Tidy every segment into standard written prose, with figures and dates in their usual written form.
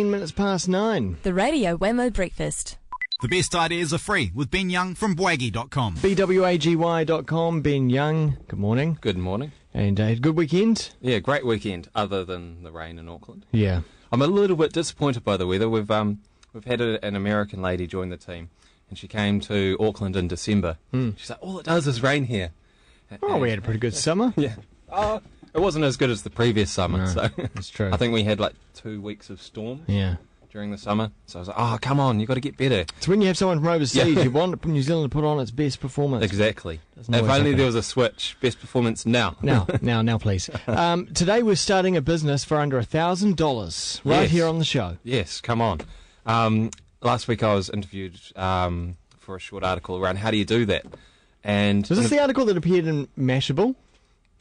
minutes past 9. The Radio Wammo Breakfast. The best ideas are free with Ben Young from Bwaggy.com. BWAGY.com. Ben Young, good morning. Good morning. And a good weekend? Yeah, great weekend, other than the rain in Auckland. Yeah. I'm a little bit disappointed by the weather. We've had an American lady join the team, and she came to Auckland in December. She's like, all it does is rain here. Oh, we had a pretty good summer. Yeah. Oh, it wasn't as good as the previous summer. No, so that's true. I think we had like 2 weeks of storms. Yeah. During the summer, so I was like, "Oh, come on, you got to get better." It's when you have someone from overseas, you want New Zealand to put on its best performance. Exactly. If always only happen. there was a switch. Best performance now. Now, please. Today we're starting a business for under $1,000 right Yes. here on the show. Yes, come on. Last week I was interviewed for a short article around how do you do that, and Was this the article that appeared in Mashable?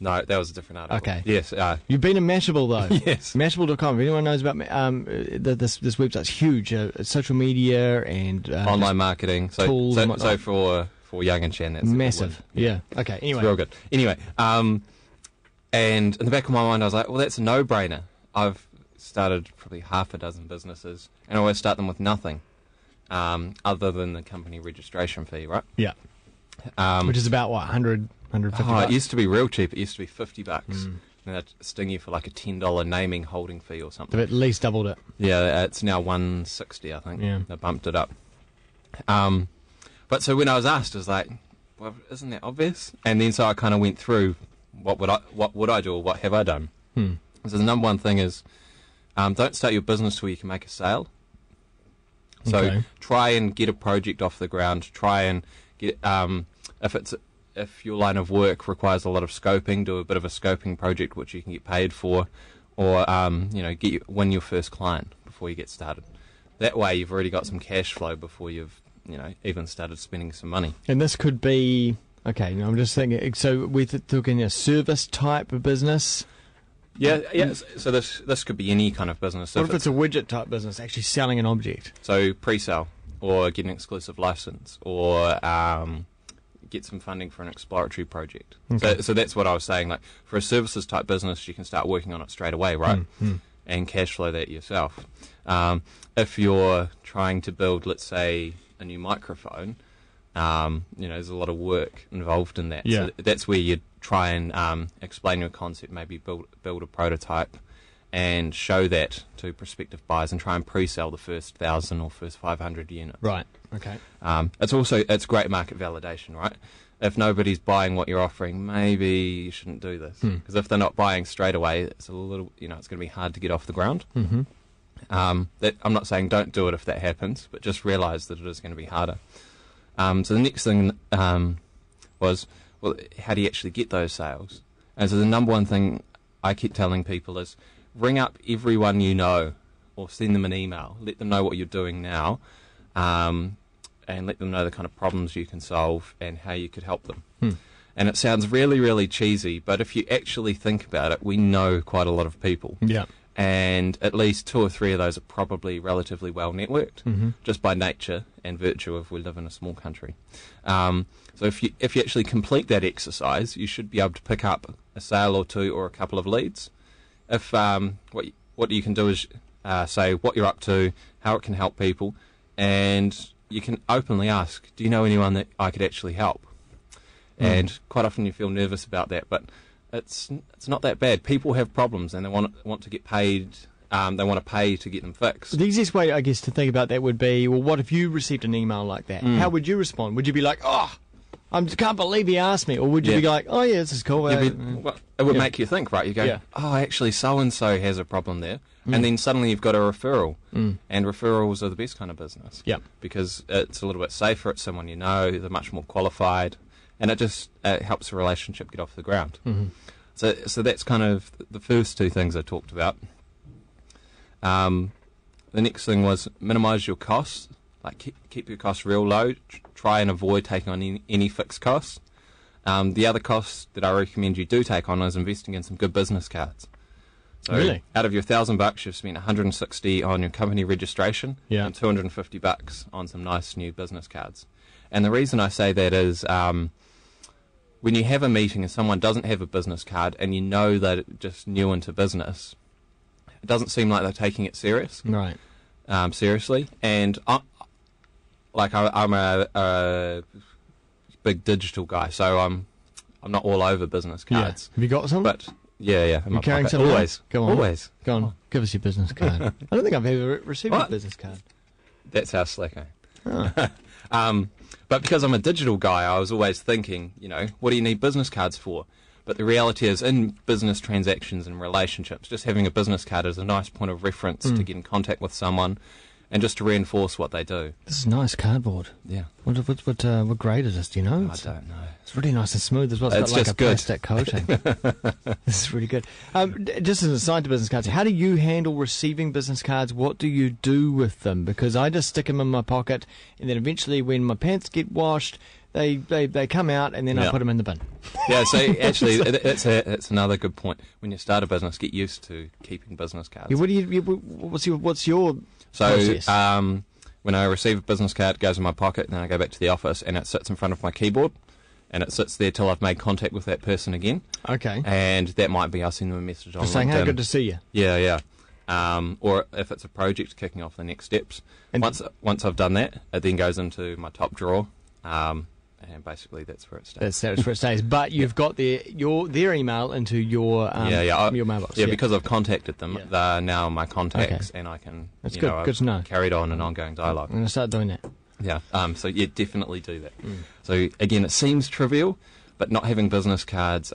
no, that was a different article. Okay. Yes. You've been in Mashable though. Yes. Mashable.com. If anyone knows about this website's huge. Social media and Online marketing. tools and So whatnot. for Young and Chan, that's a good massive. one. Yeah. Okay. Anyway. It's real good. Anyway, and in the back of my mind, I was like, well, that's a no-brainer. I've started probably half a dozen businesses, and I always start them with nothing, other than the company registration fee, right? Yeah. Which is about what 100, 150 Oh, bucks? it used to be real cheap. It used to be $50. And they'd sting you for like a $10 naming holding fee or something. They've at least doubled it. Yeah, it's now $160, I think. Yeah. They bumped it up. But so when I was asked, I was like, well, isn't that obvious? And then so I kind of went through what would I do or what have I done? So the number one thing is don't start your business till you can make a sale. So Okay. try and get a project off the ground. Try and get if your line of work requires a lot of scoping, do a bit of a scoping project which you can get paid for, or win your first client before you get started. That way, you've already got some cash flow before you've even started spending some money. And this could be okay. No, I'm just thinking. So we're talking a service type of business. Yeah. So this could be any kind of business. What if it's a widget type business, actually selling an object? So pre-sale, or get an exclusive license, or get some funding for an exploratory project. Okay. So that's what I was saying. Like for a services type business, you can start working on it straight away, right? And cash flow that yourself. If you're trying to build, let's say, a new microphone, there's a lot of work involved in that. Yeah. So that's where you'd try and explain your concept, maybe build a prototype, and show that to prospective buyers, and try and pre-sell the first 1,000 or first 500 units. Right. Okay. It's great market validation, right? If nobody's buying what you're offering, maybe you shouldn't do this, because if they're not buying straight away, it's a little, it's going to be hard to get off the ground. I'm not saying don't do it if that happens, but just realise that it is going to be harder. So the next thing was, well, how do you actually get those sales? And so the number one thing I keep telling people is ring up everyone you know, or send them an email. Let them know what you're doing now, and let them know the kind of problems you can solve and how you could help them. And it sounds really, really cheesy, but if you actually think about it, we know quite a lot of people. Yeah. And at least 2 or 3 of those are probably relatively well networked, just by nature and virtue of we live in a small country. So if you actually complete that exercise, you should be able to pick up a sale or two or a couple of leads. If what you can do is say what you're up to, how it can help people, and you can openly ask, do you know anyone that I could actually help? And quite often you feel nervous about that, but it's not that bad. People have problems and they want to get paid. They want to pay to get them fixed. The easiest way, I guess, to think about that would be, well, what if you received an email like that? How would you respond? Would you be like, oh, I can't believe he asked me? Or would you be like, oh, yeah, this is cool. Well, it would make you think, right? You go, oh, actually, so-and-so has a problem there. And then suddenly you've got a referral. And referrals are the best kind of business. Yeah. Because it's a little bit safer. It's someone you know. They're much more qualified. And it just helps the relationship get off the ground. So that's kind of the first 2 things I talked about. The next thing was minimise your costs. Like keep your costs real low. Try and avoid taking on any fixed costs. The other costs that I recommend you do take on is investing in some good business cards. So Really? Out of your $1,000, you've spent $160 on your company registration and $250 on some nice new business cards. And the reason I say that is when you have a meeting and someone doesn't have a business card and you know that it's just new into business, it doesn't seem like they're taking it Right. seriously. And I'm a big digital guy, so I'm not all over business cards. Yeah. Have you got some? But yeah, in you my carrying pocket. some? Always, Go on. always. Go on. Give us your business card. I don't think I've ever received What? a business card. That's how slick, eh? Oh. But because I'm a digital guy, I was always thinking, what do you need business cards for? But the reality is, in business transactions and relationships, just having a business card is a nice point of reference to get in contact with someone and just to reinforce what they do. This is nice cardboard. Yeah. What grade is this? Do you know? I don't know. It's really nice and smooth as well. It's It's got like just a good. plastic coating. This is really good. Just as an aside to business cards, how do you handle receiving business cards? What do you do with them? Because I just stick them in my pocket, and then eventually, when my pants get washed, they come out, and then I Yeah. put them in the bin. Yeah, so actually, it's another good point. When you start a business, get used to keeping business cards. Yeah, what's your So, process? when I receive a business card, it goes in my pocket, and then I go back to the office, and it sits in front of my keyboard, and it sits there till I've made contact with that person again. Okay. And that might be I send them a message on Just saying, LinkedIn. hey, good to see you. Yeah. Or if it's a project, kicking off the next steps. And Once I've done that, it then goes into my top drawer, and basically that's where it stays. That's where it stays. But you've got their email into your your mailbox. Yeah, because I've contacted them, Yeah. they're now my contacts, and I can. That's you good. know, I've Good to know. Carried on an ongoing dialogue. I'm going to start doing that. Yeah. So yeah, definitely do that. So again, it seems trivial, but not having business cards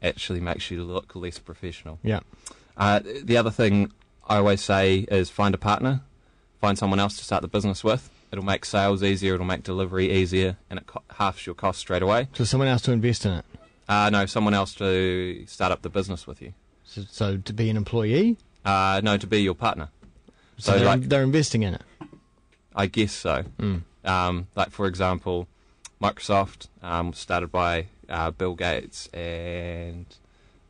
actually makes you look less professional. Yeah. The other thing I always say is find a partner, find someone else to start the business with. It'll make sales easier, it'll make delivery easier, and it halves your costs straight away. So someone else to invest in it. No, someone else to start up the business with you. So to be an employee. No, to be your partner. So they're investing in it. I guess so. Like, for example, Microsoft was started by Bill Gates and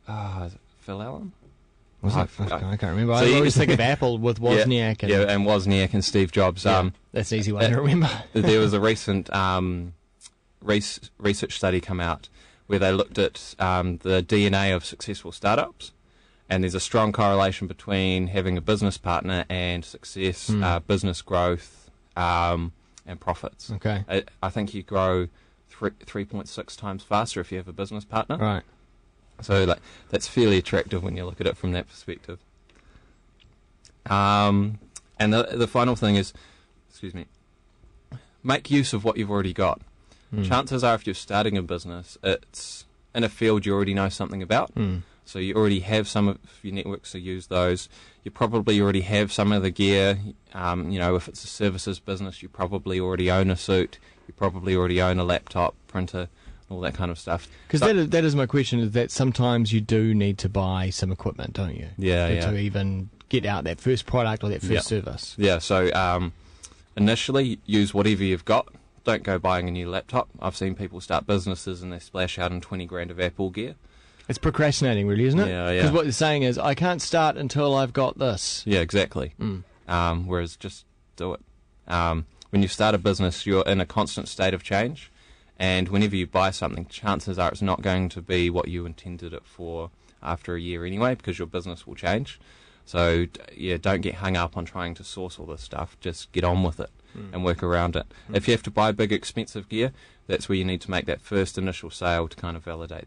is it Phil Allen? Was it? I can't remember. So I you- always think of Apple with Wozniak. and Wozniak and Steve Jobs. Yeah, that's an easy one to remember. There was a recent research study come out where they looked at the DNA of successful startups, and there's a strong correlation between having a business partner and success, business growth, and profits. Okay. I think you grow 3.6 times faster if you have a business partner. Right. So that's fairly attractive when you look at it from that perspective. And the final thing is, make use of what you've already got. Chances are, if you're starting a business, it's in a field you already know something about. So you already have some of your networks to use those. You probably already have some of the gear. If it's a services business, you probably already own a suit. You probably already own a laptop, printer, all that kind of stuff. Because that is my question, is that sometimes you do need to buy some equipment, don't you? To even get out that first product or that first service. Yeah, so initially use whatever you've got. Don't go buying a new laptop. I've seen people start businesses and they splash out on 20 grand of Apple gear. It's procrastinating, really, isn't it? Yeah. Because what they're saying is, I can't start until I've got this. Yeah, exactly. Whereas just do it. When you start a business, you're in a constant state of change. And whenever you buy something, chances are it's not going to be what you intended it for after a year anyway, because your business will change. So, don't get hung up on trying to source all this stuff. Just get on with it and work around it. If you have to buy big, expensive gear, that's where you need to make that first initial sale to kind of validate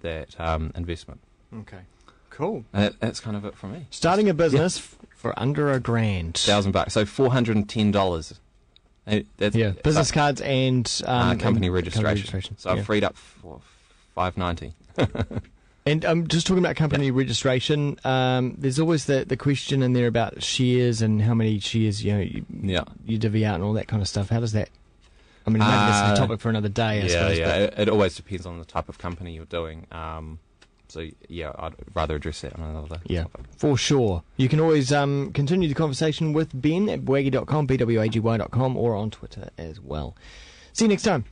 that investment. Okay. Cool. And that's kind of it from me. Starting a business for under $1,000. $1,000. So $410. Business cards and company registration. So I've freed up for $590. And just talking about company registration, there's always the question in there about shares and how many shares you divvy out and all that kind of stuff. How does that? I mean, maybe that's a topic for another day. I suppose. It always depends on the type of company you're doing. I'd rather address that on another topic. Yeah, for sure. You can always continue the conversation with Ben at bwaggy.com, bwaggy.com, or on Twitter as well. See you next time.